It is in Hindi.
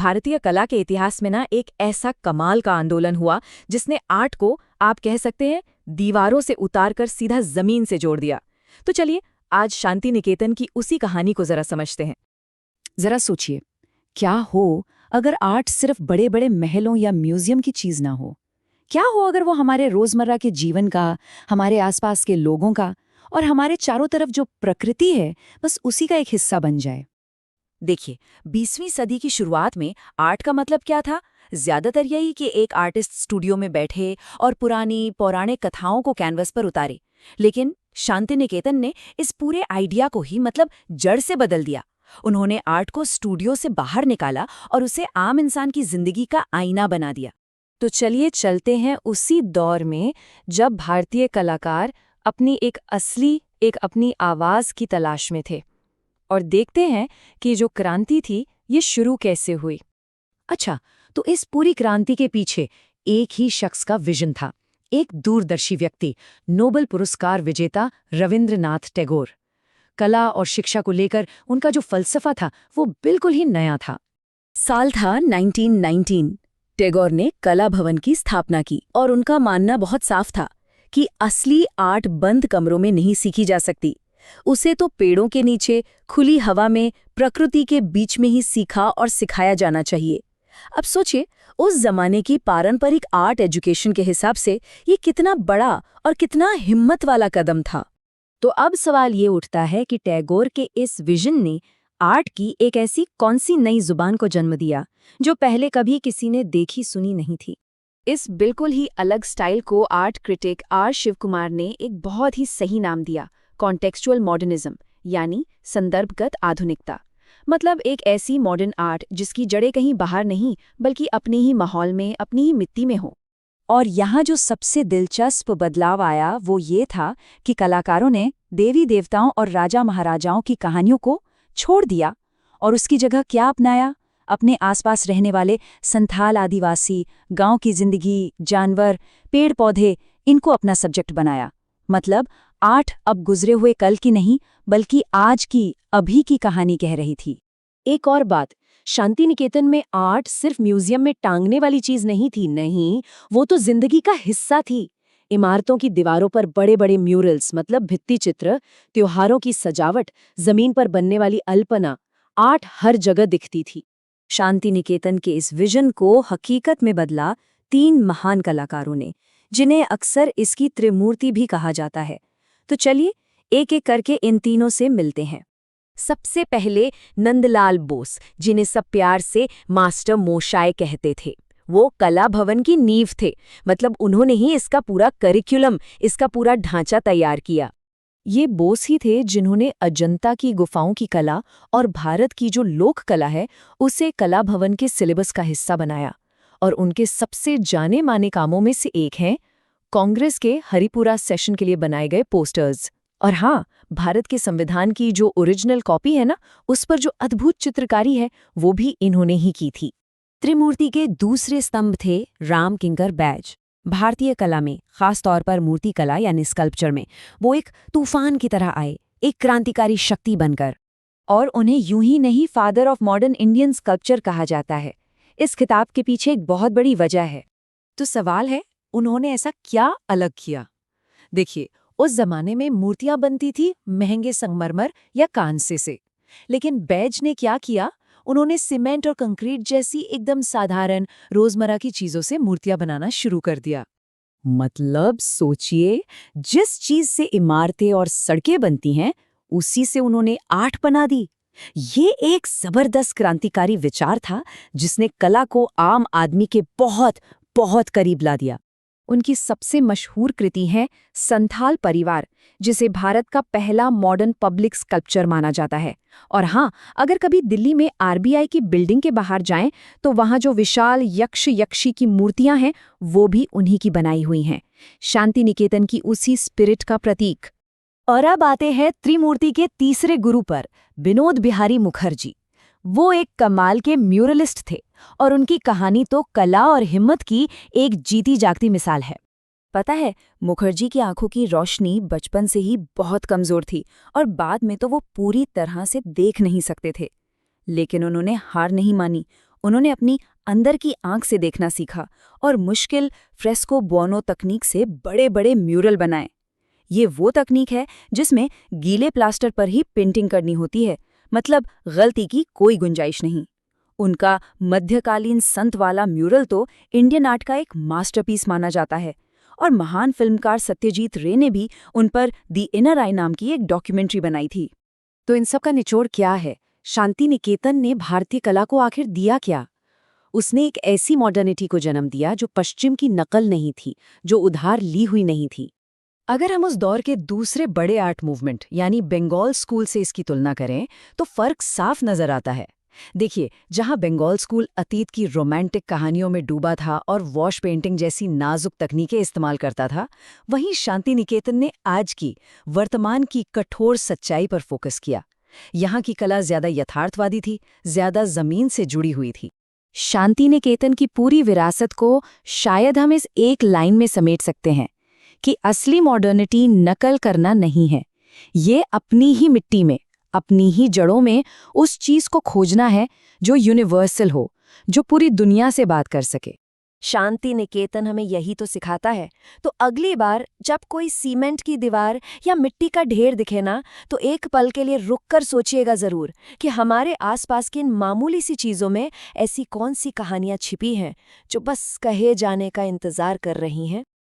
भारतीय कला के इतिहास में ना एक ऐसा कमाल का आंदोलन हुआ जिसने आर्ट को, आप कह सकते हैं, दीवारों से उतारकर सीधा जमीन से जोड़ दिया। तो चलिए आज शांति निकेतन की उसी कहानी को जरा समझते हैं। जरा सोचिए, क्या हो अगर आर्ट सिर्फ बड़े बड़े महलों या म्यूजियम की चीज ना हो? क्या हो अगर वो हमारे रोजमर्रा के जीवन का, हमारे आसपास के लोगों का और हमारे चारों तरफ जो प्रकृति है बस उसी का एक हिस्सा बन जाए? देखिए, 20वीं सदी की शुरुआत में आर्ट का मतलब क्या था? ज्यादातर यही कि एक आर्टिस्ट स्टूडियो में बैठे और पुरानी पौराणिक कथाओं को कैनवस पर उतारे। लेकिन शांति निकेतन ने इस पूरे आइडिया को ही जड़ से बदल दिया। उन्होंने आर्ट को स्टूडियो से बाहर निकाला और उसे आम इंसान की जिंदगी का आईना बना दिया। तो चलिए चलते हैं उसी दौर में जब भारतीय कलाकार अपनी आवाज की तलाश में थे, और देखते हैं कि जो क्रांति थी ये शुरू कैसे हुई। अच्छा, तो इस पूरी क्रांति के पीछे एक ही शख्स का विजन था, एक दूरदर्शी व्यक्ति, नोबेल पुरस्कार विजेता रविंद्रनाथ टैगोर। कला और शिक्षा को लेकर उनका जो फलसफा था वो बिल्कुल ही नया था। साल था 1919। टैगोर ने कला भवन की स्थापना की और उनका मानना बहुत साफ था कि असली आर्ट बंद कमरों में नहीं सीखी जा सकती। उसे तो पेड़ों के नीचे, खुली हवा में, प्रकृति के बीच में ही सीखा और सिखाया जाना चाहिए। अब सोचिए, उस जमाने की पारंपरिक आर्ट एजुकेशन के हिसाब से ये कितना बड़ा और कितना हिम्मत वाला कदम था। तो अब सवाल ये उठता है कि टैगोर के इस विजन ने आर्ट की एक ऐसी कौन सी नई जुबान को जन्म दिया जो पहले कभी किसी ने देखी सुनी नहीं थी। इस बिल्कुल ही अलग स्टाइल को आर्ट क्रिटिक आर शिवकुमार ने एक बहुत ही सही नाम दिया, कॉन्टेक्सचुअल मॉडर्निज्म, यानी संदर्भगत आधुनिकता। मतलब एक ऐसी मॉडर्न आर्ट जिसकी जड़ें कहीं बाहर नहीं बल्कि अपने ही माहौल में, अपनी ही मिट्टी में हो। और यहाँ जो सबसे दिलचस्प बदलाव आया वो ये था कि कलाकारों ने देवी देवताओं और राजा महाराजाओं की कहानियों को छोड़ दिया और उसकी जगह क्या अपनाया? अपने आसपास रहने वाले संथाल आदिवासी, गांव की जिंदगी, जानवर, पेड़ पौधे, इनको अपना सब्जेक्ट बनाया। मतलब आर्ट अब गुजरे हुए कल की नहीं बल्कि आज की, अभी की कहानी कह रही थी। एक और बात, शांति निकेतन में आर्ट सिर्फ म्यूजियम में टांगने वाली चीज नहीं थी, नहीं, वो तो जिंदगी का हिस्सा थी। इमारतों की दीवारों पर बड़े बड़े म्यूरल्स, मतलब भित्ति चित्र, त्योहारों की सजावट, जमीन पर बनने वाली अल्पना, आर्ट हर जगह दिखती थी। शांति निकेतन के इस विजन को हकीकत में बदला 3 महान कलाकारों ने, जिन्हें अक्सर इसकी त्रिमूर्ति भी कहा जाता है। तो चलिए एक एक करके इन तीनों से मिलते हैं। सबसे पहले नंदलाल बोस, जिन्हें सब प्यार से मास्टर मोशाय कहते थे। वो कला भवन की नींव थे। मतलब उन्होंने ही इसका पूरा करिकुलम, इसका पूरा ढांचा तैयार किया। ये बोस ही थे जिन्होंने अजंता की गुफाओं की कला और भारत की जो लोक कला है उसे कला भवन के सिलेबस का हिस्सा बनाया। और उनके सबसे जाने माने कामों में से एक है कांग्रेस के हरिपुरा सेशन के लिए बनाए गए पोस्टर्स। और हाँ, भारत के संविधान की जो ओरिजिनल कॉपी है ना, उस पर जो अद्भुत चित्रकारी है वो भी इन्होंने ही की थी। त्रिमूर्ति के दूसरे स्तंभ थे राम किंकर बैज। भारतीय कला में, खास तौर पर मूर्ति कला यानी स्कल्पचर में, वो एक तूफान की तरह आए, एक क्रांतिकारी शक्ति बनकर। और उन्हें यूं ही नहीं father of modern Indian sculpture कहा जाता है। इस खिताब के पीछे एक बहुत बड़ी वजह है। तो सवाल है, उन्होंने ऐसा क्या अलग किया? देखिए, उस जमाने में मूर्तियां बनती थी महंगे संगमरमर या कांसे से, लेकिन बैज ने क्या किया? उन्होंने सीमेंट और कंक्रीट जैसी एकदम साधारण रोजमर्रा की चीजों से मूर्तियां बनाना शुरू कर दिया। मतलब सोचिए, जिस चीज से इमारतें और सड़कें बनती हैं उसी से उन्होंने आर्ट बना दी। ये एक जबरदस्त क्रांतिकारी विचार था जिसने कला को आम आदमी के बहुत बहुत करीब ला दिया। उनकी सबसे मशहूर कृति है संथाल परिवार, जिसे भारत का पहला मॉडर्न पब्लिक स्कल्पचर माना जाता है। और हाँ, अगर कभी दिल्ली में आरबीआई की बिल्डिंग के बाहर जाएं तो वहाँ जो विशाल यक्ष यक्षी की मूर्तियां हैं वो भी उन्हीं की बनाई हुई हैं, शांति निकेतन की उसी स्पिरिट का प्रतीक। और अब आते हैं त्रिमूर्ति के तीसरे गुरु पर, विनोद बिहारी मुखर्जी। वो एक कमाल के म्यूरलिस्ट थे और उनकी कहानी तो कला और हिम्मत की एक जीती जागती मिसाल है। पता है, मुखर्जी की आंखों की रोशनी बचपन से ही बहुत कमजोर थी और बाद में तो वो पूरी तरह से देख नहीं सकते थे। लेकिन उन्होंने हार नहीं मानी उन्होंने अपनी अंदर की आंख से देखना सीखा और मुश्किल फ्रेस्को बुओनो तकनीक से बड़े-बड़े म्यूरल बनाए। ये वो तकनीक है जिसमें गीले प्लास्टर पर ही पेंटिंग करनी होती है, मतलब गलती की कोई गुंजाइश नहीं। उनका मध्यकालीन संत वाला म्यूरल तो इंडियन आर्ट का एक मास्टरपीस माना जाता है, और महान फिल्मकार सत्यजीत रे ने भी उन पर दी इनर आई नाम की एक डॉक्यूमेंट्री बनाई थी। तो इन सब का निचोड़ क्या है? शांति निकेतन ने भारतीय कला को आखिर दिया क्या? उसने एक ऐसी मॉडर्निटी को जन्म दिया जो पश्चिम की नकल नहीं थी, जो उधार ली हुई नहीं थी। अगर हम उस दौर के दूसरे बड़े आर्ट मूवमेंट यानी बंगाल स्कूल से इसकी तुलना करें तो फर्क साफ नजर आता है। देखिए, जहां बंगाल स्कूल अतीत की रोमांटिक कहानियों में डूबा था और वॉश पेंटिंग जैसी नाजुक तकनीकें इस्तेमाल करता था, वहीं शांति निकेतन ने आज की वर्तमान की कठोर सच्चाई पर फोकस किया। यहाँ की कला ज्यादा यथार्थवादी थी, ज्यादा जमीन से जुड़ी हुई थी। शांति निकेतन की पूरी विरासत को शायद हम इस एक लाइन में समेट सकते हैं कि असली मॉडर्निटी नकल करना नहीं है, ये अपनी ही मिट्टी में, अपनी ही जड़ों में उस चीज को खोजना है जो यूनिवर्सल हो, जो पूरी दुनिया से बात कर सके। शांति निकेतन हमें यही तो सिखाता है। तो अगली बार जब कोई सीमेंट की दीवार या मिट्टी का ढेर दिखे ना, तो एक पल के लिए रुककर सोचिएगा जरूर कि हमारे आसपास की इन मामूली सी चीजों में ऐसी कौन सी कहानियां छिपी हैं जो बस कहे जाने का इंतजार कर रही हैं।